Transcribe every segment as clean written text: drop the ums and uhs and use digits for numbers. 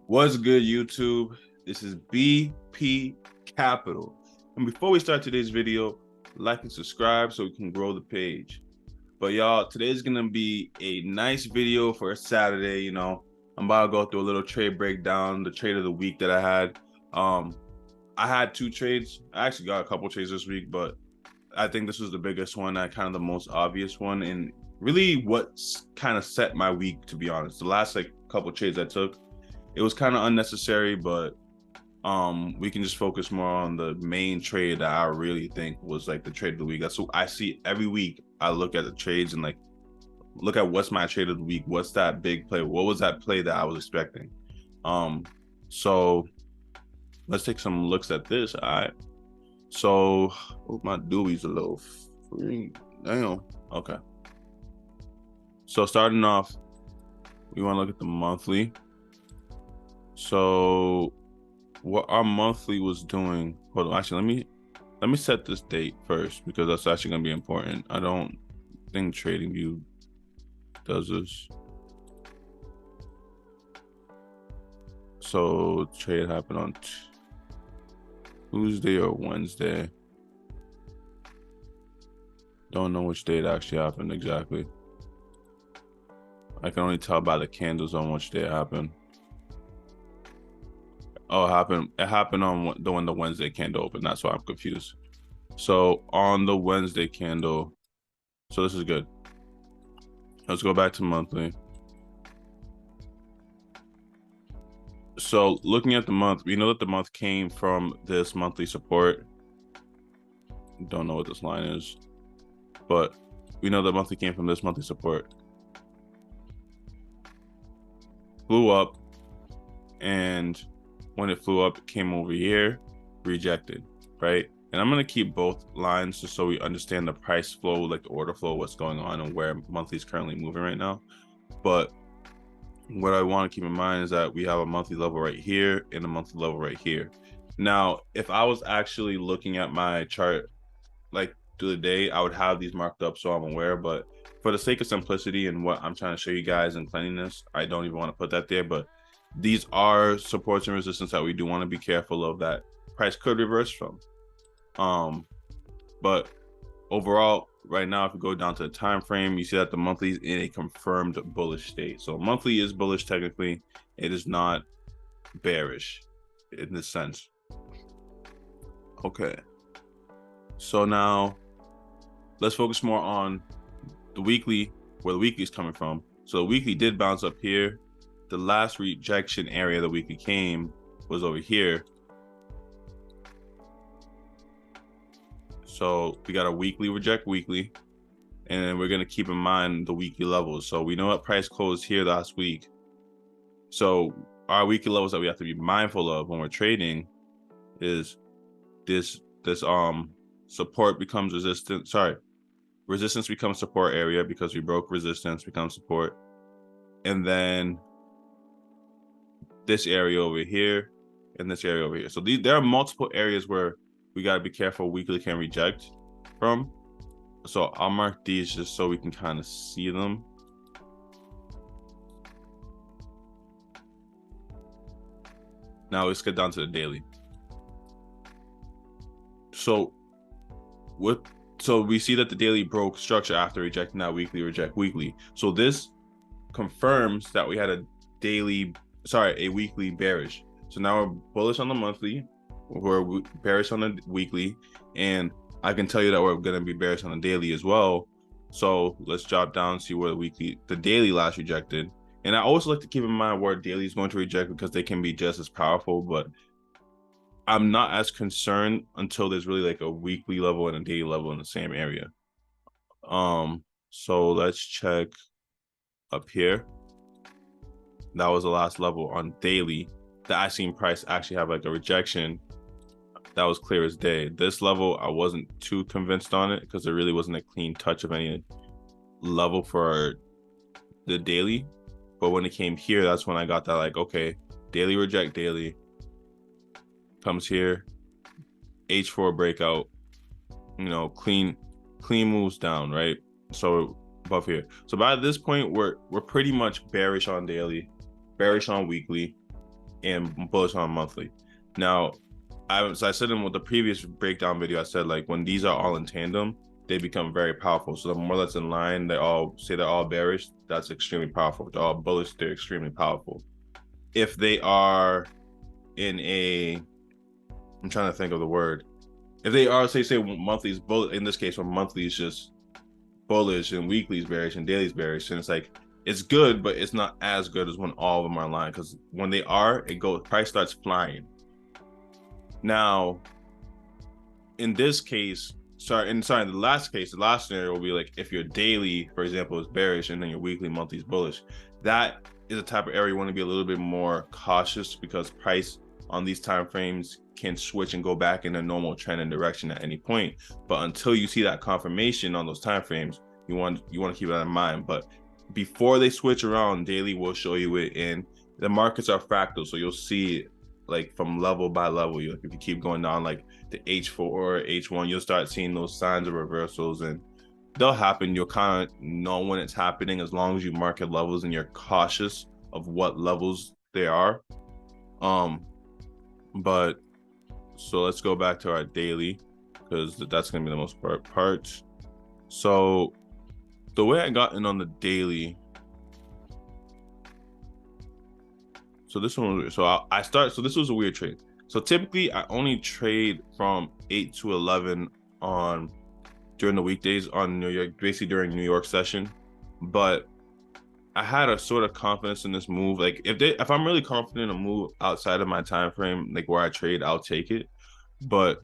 What's good, YouTube? This is BP Capital. And before we start today's video, like and subscribe so we can grow the page. But y'all, today's gonna be a nice video for a Saturday. I'm about to go through a little trade breakdown, the trade of the week that I had. I had two trades. I actually got a couple trades this week, but I think this was the biggest one, kind of the most obvious one, and really what kind of set my week, to be honest. The last couple trades I took, it was kind of unnecessary, but we can just focus more on the main trade that I really think was the trade of the week. That's what I see every week. I look at the trades and look at what's my trade of the week. What's that big play? What was that play that I was expecting? So let's take some looks at this. All right. So my Dewey's a little free. Damn. Okay. So starting off, we want to look at the monthly. So what our monthly was doing, hold on, actually let me set this date first, because that's actually going to be important. I don't think TradingView does this. So trade happened on Tuesday or Wednesday. Don't know which day it actually happened exactly. I can only tell by the candles on which day it happened. Oh, it happened on when the Wednesday candle opened. That's why I'm confused. So on the Wednesday candle, so this is good. Let's go back to monthly. So looking at the month, we know that the month came from this monthly support. Don't know what this line is, but we know the monthly came from this monthly support. Flew up, and when it flew up, it came over here, rejected, right? And I'm going to keep both lines just so we understand the price flow, like the order flow, what's going on, and where monthly is currently moving right now. But what I want to keep in mind is that we have a monthly level right here and a monthly level right here. Now, if I was actually looking at my chart through the day, I would have these marked up so I'm aware. But for the sake of simplicity and what I'm trying to show you guys in cleanliness, I don't even want to put that there. But these are supports and resistance that we do want to be careful of, that price could reverse from. But overall, right now, if you go down to the time frame, you see that the monthly is in a confirmed bullish state. So monthly is bullish technically. It is not bearish in this sense. Okay. So now let's focus more on the weekly, where the weekly is coming from. So the weekly did bounce up here. The last rejection area the weekly came was over here. So we got a weekly reject weekly, and then we're going to keep in mind the weekly levels. So we know what price closed here last week. So our weekly levels that we have to be mindful of when we're trading is this support becomes resistance. Sorry, resistance becomes support area because we broke resistance, becomes support. And then this area over here and this area over here. So there are multiple areas where we got to be careful weekly can reject from. So I'll mark these just so we can kind of see them. Now let's get down to the daily. So we see that the daily broke structure after rejecting that weekly reject weekly. So this confirms that we had a weekly bearish. So now we're bullish on the monthly, we're bearish on the weekly, and I can tell you that we're going to be bearish on the daily as well. So let's drop down and see where the daily last rejected. And I always like to keep in mind where daily is going to reject, because they can be just as powerful, but I'm not as concerned until there's really a weekly level and a daily level in the same area. So let's check up here. That was the last level on daily that I seen price actually have a rejection that was clear as day. This level, I wasn't too convinced on it because there really wasn't a clean touch of any level for the daily. But when it came here, that's when I got that okay, daily reject daily, comes here, H4 breakout, clean moves down, right? So above here. So by this point, we're pretty much bearish on daily, bearish on weekly, and bullish on monthly. Now, I said in the previous breakdown video, I said like when these are all in tandem, they become very powerful. So the more that's in line, they're all bearish, that's extremely powerful. If they're all bullish, they're extremely powerful. If they are in a, I'm trying to think of the word. If they are, say monthly is bullish, in this case, when monthly is just bullish and weekly is bearish and daily is bearish, and it's like, it's good, but it's not as good as when all of them are in line, because when they are, price starts flying. Now, in this case, the last scenario will be like if your daily, for example, is bearish and then your weekly, monthly is bullish. That is a type of area you want to be a little bit more cautious, because price on these time frames can switch and go back in a normal trend and direction at any point. But until you see that confirmation on those time frames, you want to keep that in mind. But before they switch around, daily will show you it, and the markets are fractal, so you'll see it like from level by level. If you keep going down like the H4 or H1, you'll start seeing those signs of reversals, and they'll happen. You'll kind of know when it's happening as long as you market levels and you're cautious of what levels they are. But so let's go back to our daily, because that's gonna be the most part. So the way I got in on the daily, so this one, so this was a weird trade. So typically I only trade from 8 to 11 during the weekdays on New York, basically during New York session. But I had a sort of confidence in this move. Like if I'm really confident in a move outside of my time frame, like where I trade, I'll take it. But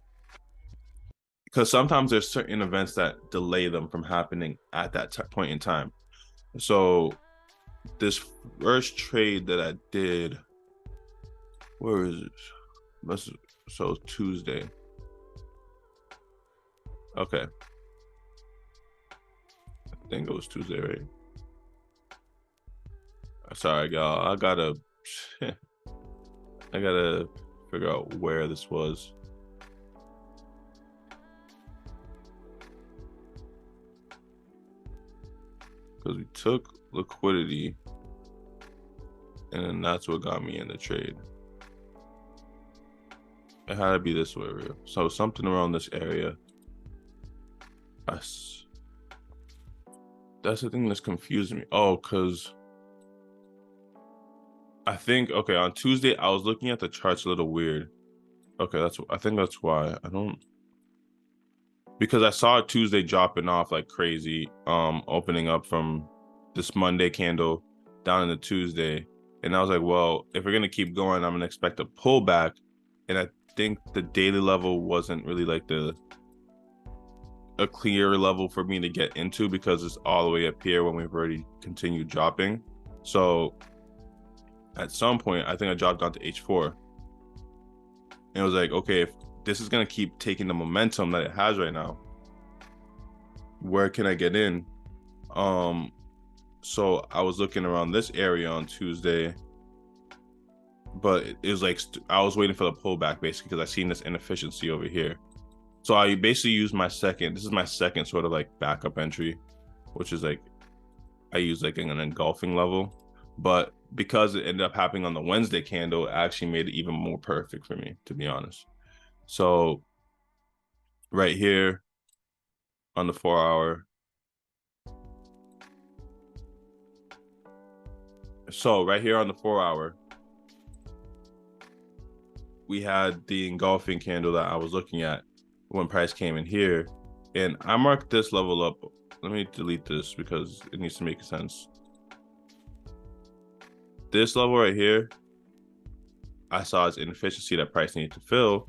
because sometimes there's certain events that delay them from happening at that point in time. So this first trade that I did, where is it? So Tuesday. Okay. I think it was Tuesday, right? Sorry, y'all. I gotta figure out where this was. Because we took liquidity, and then that's what got me in the trade. It had to be this way, so something around this area. That's the thing that's confusing me. Oh, because I think, okay, on Tuesday I was looking at the charts a little weird. Okay, I think that's why because I saw Tuesday dropping off like crazy, opening up from this Monday candle down into Tuesday, and I was like, well, if we're gonna keep going, I'm gonna expect a pullback. And I think the daily level wasn't really like a clear level for me to get into, because it's all the way up here when we've already continued dropping. So at some point, I think I dropped down to H4, and it was like, okay, if this is gonna keep taking the momentum that it has right now, where can I get in? So I was looking around this area on Tuesday, but it was like I was waiting for the pullback basically, because I seen this inefficiency over here. So I basically used this is my second sort of like backup entry, which is like I use like an engulfing level. But because it ended up happening on the Wednesday candle, it actually made it even more perfect for me, to be honest. So right here on the 4 hour. So right here on the 4 hour, we had the engulfing candle that I was looking at when price came in here, and I marked this level up. Let me delete this because it needs to make sense. This level right here, I saw as inefficiency that price needed to fill.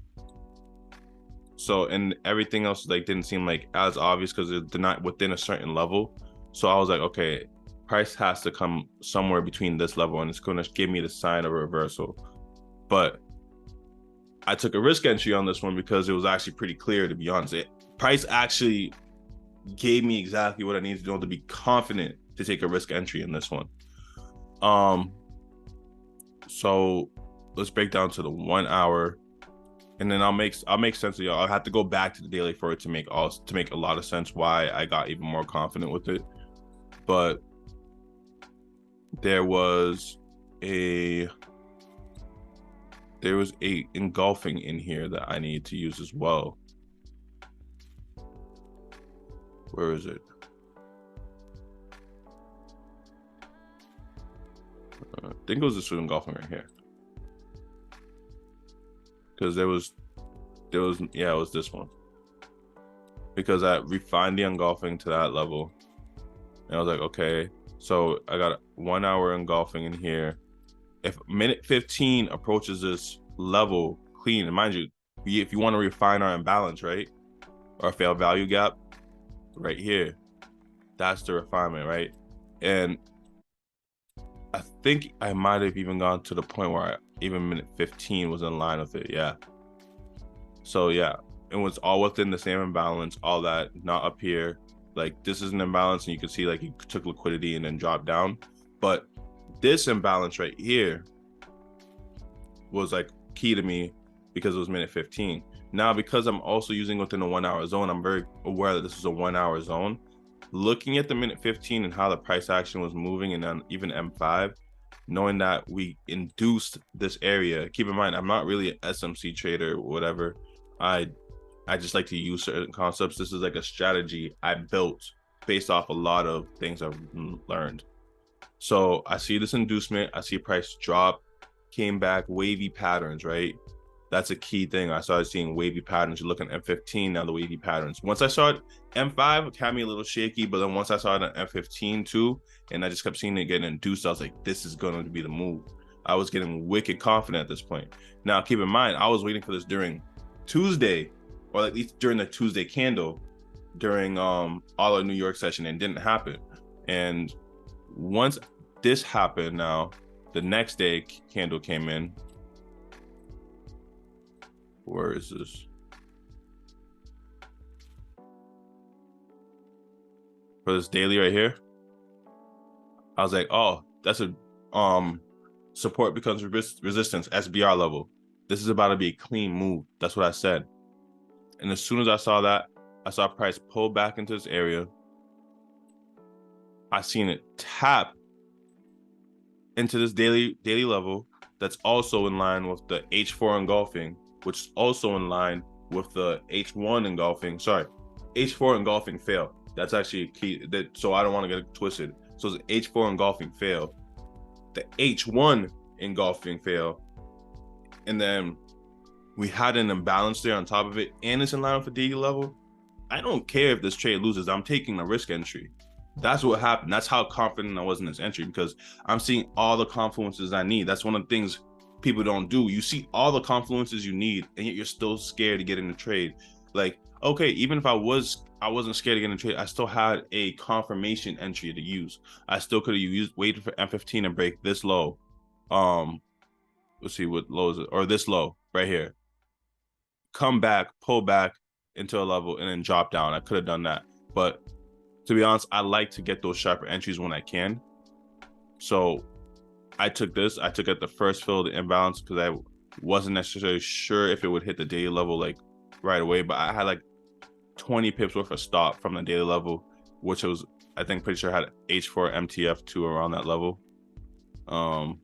So, and everything else like didn't seem like as obvious because they're not within a certain level. So I was like, okay, price has to come somewhere between this level and it's going to give me the sign of a reversal. But I took a risk entry on this one because it was actually pretty clear, to be honest. Price actually gave me exactly what I needed to know to be confident to take a risk entry in this one. So let's break down to the 1 hour, and then I'll make sense of y'all. I'll have to go back to the daily for it to make a lot of sense why I got even more confident with it. But there was a there was a engulfing in here that I need to use as well. Where is it? I think it was this engulfing right here. Because there was, yeah, it was this one. Because I refined the engulfing to that level. And I was like, okay, so I got 1 hour engulfing in here. If minute 15 approaches this level clean, and mind you, if you want to refine our imbalance, right? Our fair value gap, right here, that's the refinement, right? And I think I might have even gone to the point where even minute 15 was in line with it. Yeah. So yeah, it was all within the same imbalance, all that, not up here. Like this is an imbalance and you can see like he took liquidity and then dropped down. But this imbalance right here was like key to me because it was minute 15. Now, because I'm also using within a 1 hour zone, I'm very aware that this is a 1 hour zone. Looking at the minute 15 and how the price action was moving, and then even M5, knowing that we induced this area. Keep in mind, I'm not really an SMC trader or whatever. I just like to use certain concepts. This is like a strategy I built based off a lot of things I've learned. So I see this inducement, I see price drop, came back, wavy patterns, right? That's a key thing. I started seeing wavy patterns. You look at M15, now the wavy patterns. Once I saw it, M5 it had me a little shaky, but then once I saw it on M15 too, and I just kept seeing it getting induced, I was like, this is going to be the move. I was getting wicked confident at this point. Now, keep in mind, I was waiting for this during Tuesday, or at least during the Tuesday candle, during all our New York session, and it didn't happen. And once this happened, now the next day candle came in. Where is this? For this daily right here, I was like, oh, that's a support becomes resistance, SBR level. This is about to be a clean move. That's what I said. And as soon as I saw that, I saw price pull back into this area. I seen it tap into this daily level that's also in line with the H4 engulfing, which is also in line with the H1 engulfing. Sorry, H4 engulfing fail. That's actually key. So I don't want to get it twisted. So it's H4 engulfing fail, the H1 engulfing fail, and then we had an imbalance there on top of it, and it's in line with the daily level. I don't care if this trade loses. I'm taking a risk entry. That's what happened. That's how confident I was in this entry, because I'm seeing all the confluences I need. That's one of the things people don't do. You see all the confluences you need, and yet you're still scared to get in the trade. Like, okay, even if I wasn't scared to get in the trade, I still had a confirmation entry to use. I still could have waited for M15 and break this low. Let's see what low is it, or this low right here. Come back, pull back into a level, and then drop down. I could have done that, but to be honest, I like to get those sharper entries when I can. So I took this. I took at the first fill of the imbalance because I wasn't necessarily sure if it would hit the daily level like right away, but I had like 20 pips worth of stop from the daily level, which was, I think, pretty sure I had H4 MTF2 around that level.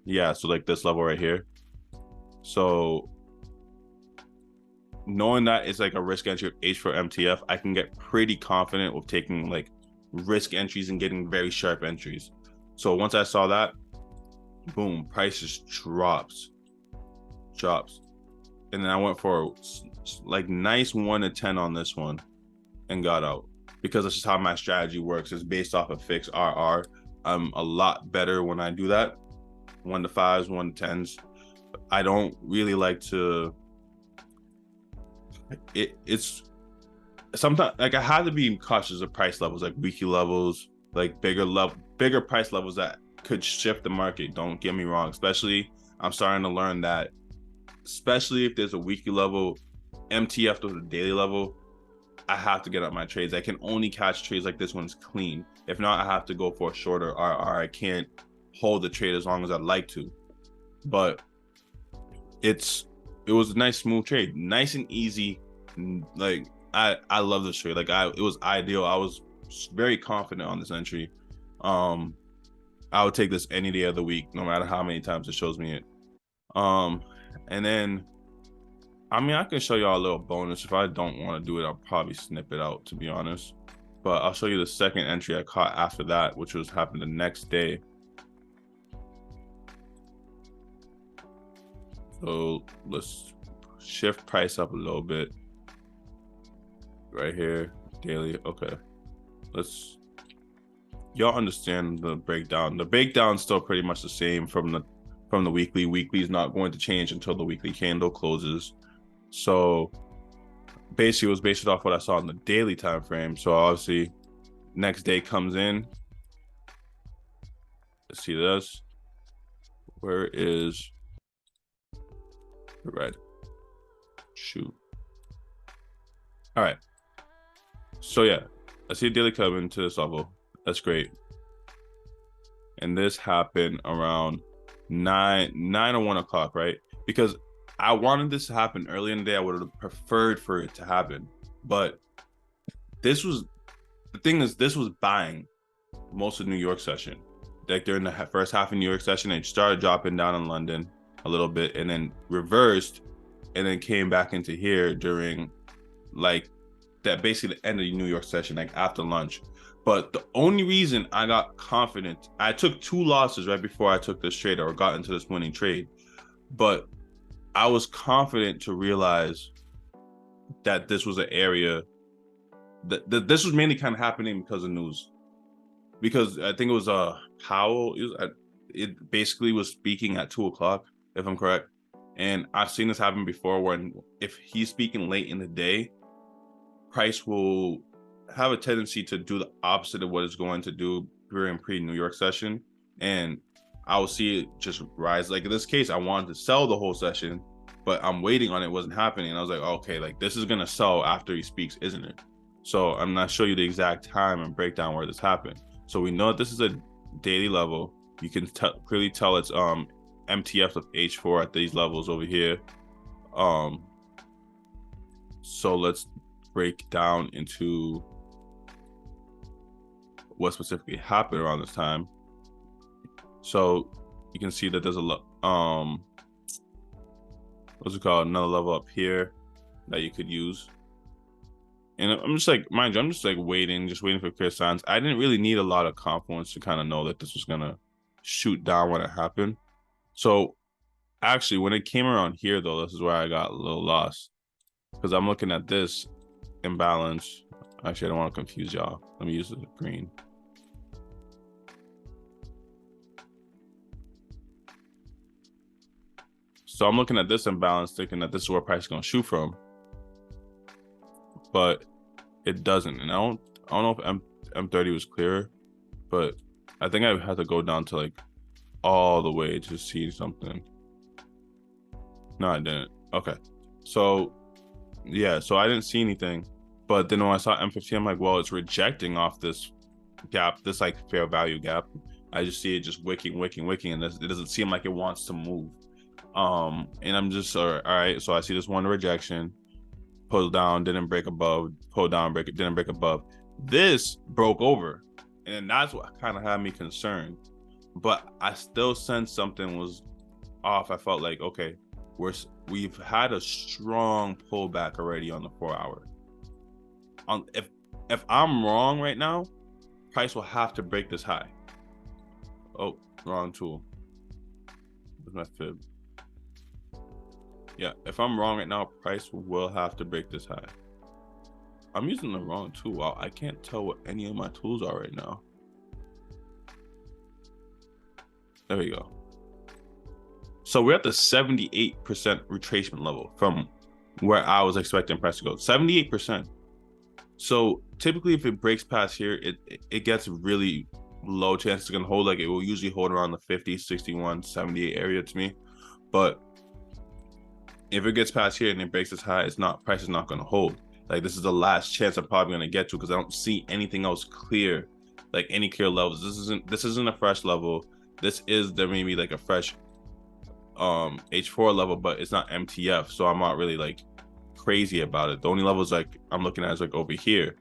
Yeah, so like this level right here. So knowing that it's like a risk entry of H4 MTF, I can get pretty confident with taking like risk entries and getting very sharp entries. So once I saw that, boom, price just drops, and then I went for like nice 1 to 10 on this one and got out, because that's just how my strategy works. It's based off of fixed RR. I'm a lot better when I do that. 1 to 5s, 1 to 10s. I don't really like to. It's sometimes like I have to be cautious of price levels, like weekly levels, like bigger price levels that could shift the market. Don't get me wrong. Especially, I'm starting to learn that, especially if there's a weekly level, MTF to the daily level, I have to get up my trades. I can only catch trades like this one's clean. If not, I have to go for a shorter RR. I can't hold the trade as long as I'd like to. But it was a nice smooth trade, nice and easy. Like I love this trade. Like it was ideal. I was very confident on this entry. I would take this any day of the week, no matter how many times it shows me it. And then, I mean, I can show y'all a little bonus. If I don't want to do it, I'll probably snip it out, to be honest. But I'll show you the second entry I caught after that, which was happened the next day. So let's shift price up a little bit right here, daily. Okay, let's, y'all understand the breakdown. The breakdown's still pretty much the same from the weekly. Weekly is not going to change until the weekly candle closes. So basically it was based off what I saw in the daily time frame. So obviously next day comes in. Let's see this. Where is the red? Shoot. All right. So yeah, I see a daily coming to this level. That's great. And this happened around 9 or 1 o'clock, right? Because I wanted this to happen early in the day. I would have preferred for it to happen. But this was, the thing is, this was buying most of New York session. Like during the first half of New York session, it started dropping down in London a little bit and then reversed and then came back into here during like that, basically the end of the New York session, like after lunch. But the only reason I got confident, I took 2 losses right before I took this trade or got into this winning trade. But I was confident to realize that this was an area that this was mainly kind of happening because of news. Because I think it was Powell, it basically was speaking at 2 o'clock, if I'm correct. And I've seen this happen before when if he's speaking late in the day, price will have a tendency to do the opposite of what it's going to do during pre-New York session. And I will see it just rise. Like in this case, I wanted to sell the whole session, but I'm waiting on it. It wasn't happening. And I was like, okay, like this is going to sell after he speaks, isn't it? So I'm not show you the exact time and breakdown where this happened. So we know that this is a daily level. You can clearly tell it's MTF of H4 at these levels over here. So let's break down into what specifically happened around this time. So you can see that there's a what's it called, another level up here that you could use. And I'm just like, mind you, I'm just like waiting for clear signs. I didn't really need a lot of confidence to kind of know that this was gonna shoot down when it happened. So actually when it came around here though, this is where I got a little lost, because I'm looking at this imbalance. Actually, I don't want to confuse y'all. Let me use the green. So I'm looking at this imbalance thinking that this is where price is going to shoot from, but it doesn't. And I don't know if M30 was clearer, but I think I had to go down to like all the way to see something. No, I didn't. Okay. So yeah, so I didn't see anything. But then when I saw M15, I'm like, well, it's rejecting off this gap, this like fair value gap. I just see it just wicking, and it doesn't seem like it wants to move. And I'm just all right. So I see this one rejection, pull down, didn't break above, pull down, didn't break above. This broke over, and that's what kind of had me concerned. But I still sensed something was off. I felt like, okay, we've had a strong pullback already on the 4 hour. If I'm wrong right now, price will have to break this high. Oh, wrong tool. Where's my fib? Yeah, if I'm wrong right now, price will have to break this high. I'm using the wrong tool. I can't tell what any of my tools are right now. There we go. So we're at the 78% retracement level from where I was expecting price to go. 78%. So typically if it breaks past here, it gets really low chance it's gonna hold. Like it will usually hold around the 50, 61, 78 area to me. But if it gets past here and it breaks this high, price is not gonna hold. Like this is the last chance I'm probably gonna get to, because I don't see anything else clear, like any clear levels. This isn't a fresh level. This is there may be like a fresh H4 level, but it's not MTF, so I'm not really like crazy about it. The only levels like I'm looking at is like over here.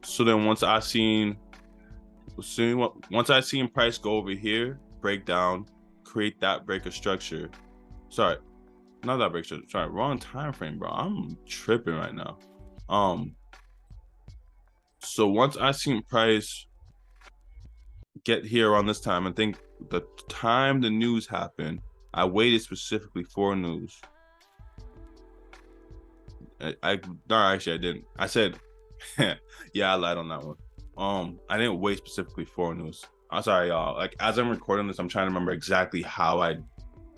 So then once I seen price go over here, break down, create that break of structure. Sorry, not that break structure. Sorry, wrong time frame, bro. I'm tripping right now. So once I seen price get here on this time, I think the time the news happened, I waited specifically for news. No, actually I didn't. I said, yeah, I lied on that one. I didn't wait specifically for news. I'm sorry, y'all. Like, as I'm recording this, I'm trying to remember exactly how I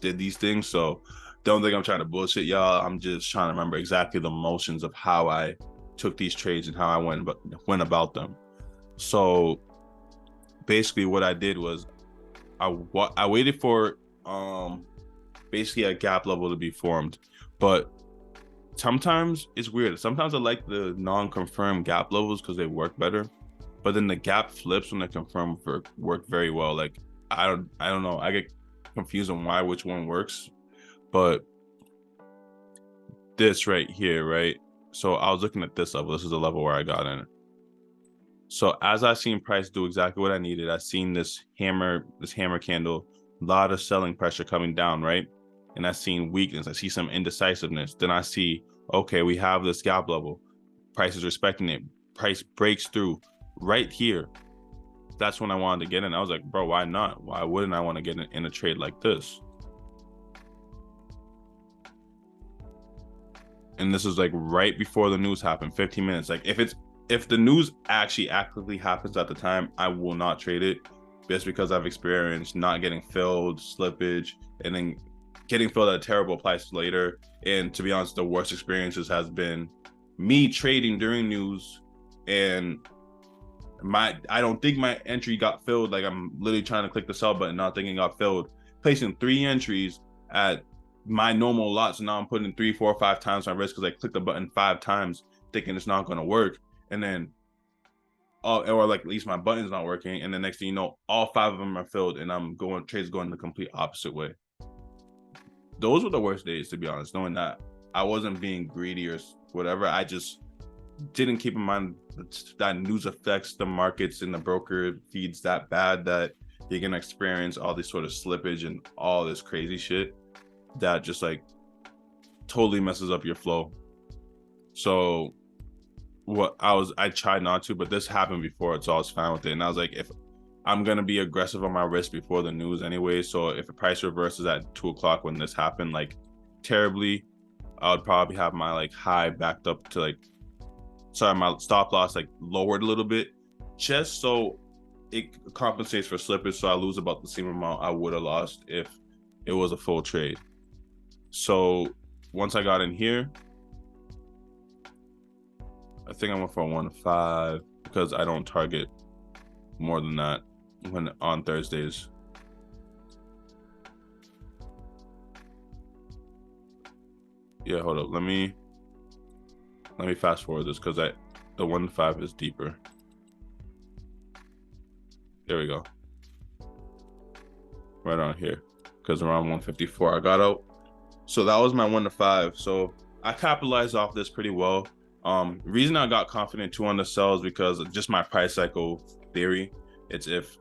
did these things. So don't think I'm trying to bullshit y'all. I'm just trying to remember exactly the motions of how I took these trades and how I went about them. So basically what I did was I waited for basically a gap level to be formed, but sometimes it's weird. Sometimes I like the non-confirmed gap levels because they work better, but then the gap flips when they confirm work very well. Like, I don't know. I get confused on which one works, but this right here, right? So I was looking at this level. This is the level where I got in. So as I seen price do exactly what I needed, I seen this hammer candle, a lot of selling pressure coming down, right? And I seen weakness. I see some indecisiveness. Then I see, okay, we have this gap level. Price is respecting it. Price breaks through right here. That's when I wanted to get in. I was like, bro, why not? Why wouldn't I want to get in a trade like this? And this is like right before the news happened, 15 minutes. Like, if the news actually actively happens at the time, I will not trade it, just because I've experienced not getting filled, slippage, and then getting filled at a terrible price later. And to be honest, the worst experiences has been me trading during news, and I don't think my entry got filled. Like, I'm literally trying to click the sell button, not thinking it got filled, placing 3 entries at my normal lot. So now I'm putting 3, 4, 5 times my risk because I clicked the button 5 times thinking it's not going to work. And then, or like at least my button's not working. And the next thing you know, all 5 of them are filled, and trades going the complete opposite way. Those were the worst days, to be honest, knowing that I wasn't being greedy or whatever. I just didn't keep in mind that news affects the markets and the broker feeds that bad that you're going to experience all this sort of slippage and all this crazy shit that just like totally messes up your flow. So I tried not to, but this happened before it, so I was fine with it. And I was like, if I'm gonna be aggressive on my risk before the news anyway, so if the price reverses at 2 o'clock when this happened, like terribly, I would probably have my like high backed up to like, sorry, my stop loss like lowered a little bit, just so it compensates for slippage, so I lose about the same amount I would have lost if it was a full trade. So once I got in here, I think I went for a 1-5 because I don't target more than that when on Thursdays. Yeah, hold up. Let me fast forward this because the 1-5 is deeper. There we go. Right on here, because around 154 I got out. So that was my 1-5. So I capitalized off this pretty well. Reason I got confident too on the sells because of just my price cycle theory. It's if,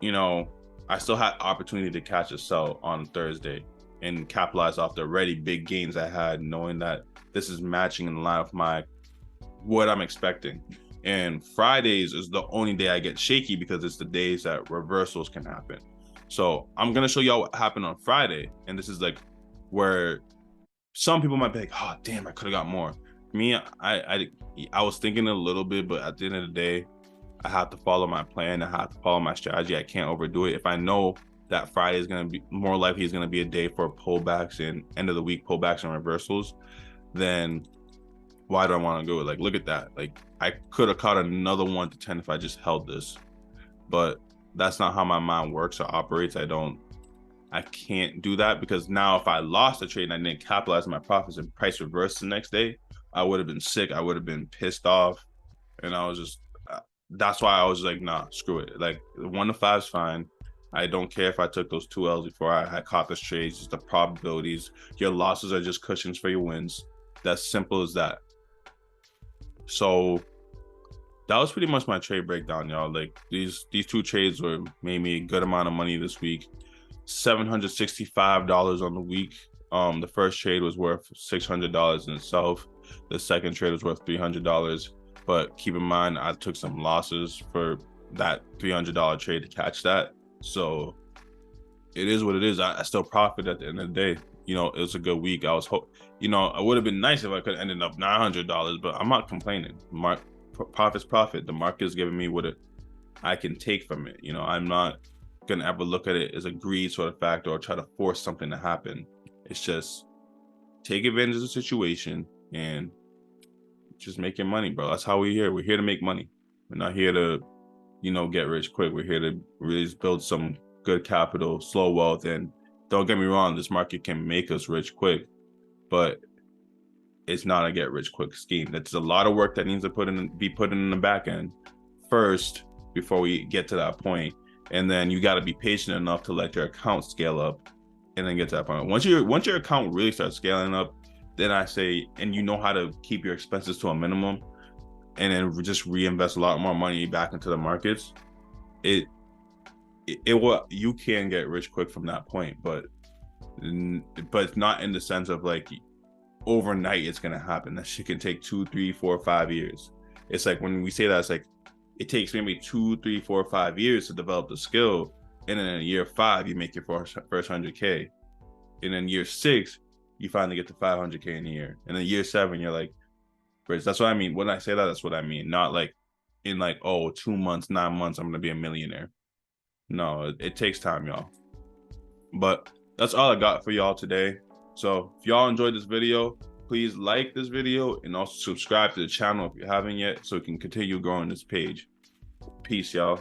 you know, I still had opportunity to catch a sell on Thursday and capitalize off the already big gains I had, knowing that this is matching in line with what I'm expecting. And Fridays is the only day I get shaky because it's the days that reversals can happen. So I'm gonna show y'all what happened on Friday, and this is like where some people might be like, oh damn, I could have got more. Me, I was thinking a little bit, but at the end of the day, I have to follow my plan. I have to follow my strategy. I can't overdo it. If I know that Friday is going to be more likely is going to be a day for pullbacks and end of the week pullbacks and reversals, then why do I want to go? Like, look at that. Like, I could have caught another 1 to 10 if I just held this, but that's not how my mind works or operates. I can't do that, because now if I lost a trade and I didn't capitalize on my profits and price reversed the next day, I would have been sick. I would have been pissed off. And I was just, that's why I was like, nah, screw it. Like, 1-5 is fine. I don't care if I took those 2 L's before I had caught this trade. It's just the probabilities. Your losses are just cushions for your wins. That's simple as that. So that was pretty much my trade breakdown, y'all. Like, these 2 trades made me a good amount of money this week. $765 on the week. The first trade was worth $600 in itself. The second trade was worth $300. But keep in mind, I took some losses for that $300 trade to catch that. So it is what it is. I still profit at the end of the day. You know, it was a good week. I was you know, it would have been nice if I could have ended up $900, but I'm not complaining. Profit's profit. The market is giving me what I can take from it. You know, I'm not gonna ever look at it as a greed sort of factor or try to force something to happen. It's just take advantage of the situation and just make your money, bro. That's how we're here. We're here to make money. We're not here to, you know, get rich quick. We're here to really build some good capital, slow wealth. And don't get me wrong, this market can make us rich quick, but it's not a get rich quick scheme. That's a lot of work that needs to be put in the back end first before we get to that point. And then you got to be patient enough to let your account scale up and then get to that point. Once your account really starts scaling up, then I say, and you know how to keep your expenses to a minimum and then just reinvest a lot more money back into the markets, it will, you can get rich quick from that point, but it's not in the sense of like overnight it's gonna happen. That shit can take 2, 3, 4, 5 years. It's like when we say that, it's like it takes maybe 2, 3, 4, 5 years to develop the skill, and then in year 5 you make your first 100K, and then year 6 you finally get to 500K in a year, and then year 7 you're like, Rich. That's what I mean. When I say that, that's what I mean. Not like in like, oh, 2 months, 9 months, I'm gonna be a millionaire. No, it takes time, y'all. But that's all I got for y'all today. So if y'all enjoyed this video, please like this video and also subscribe to the channel if you haven't yet, so we can continue growing this page. Peace, y'all.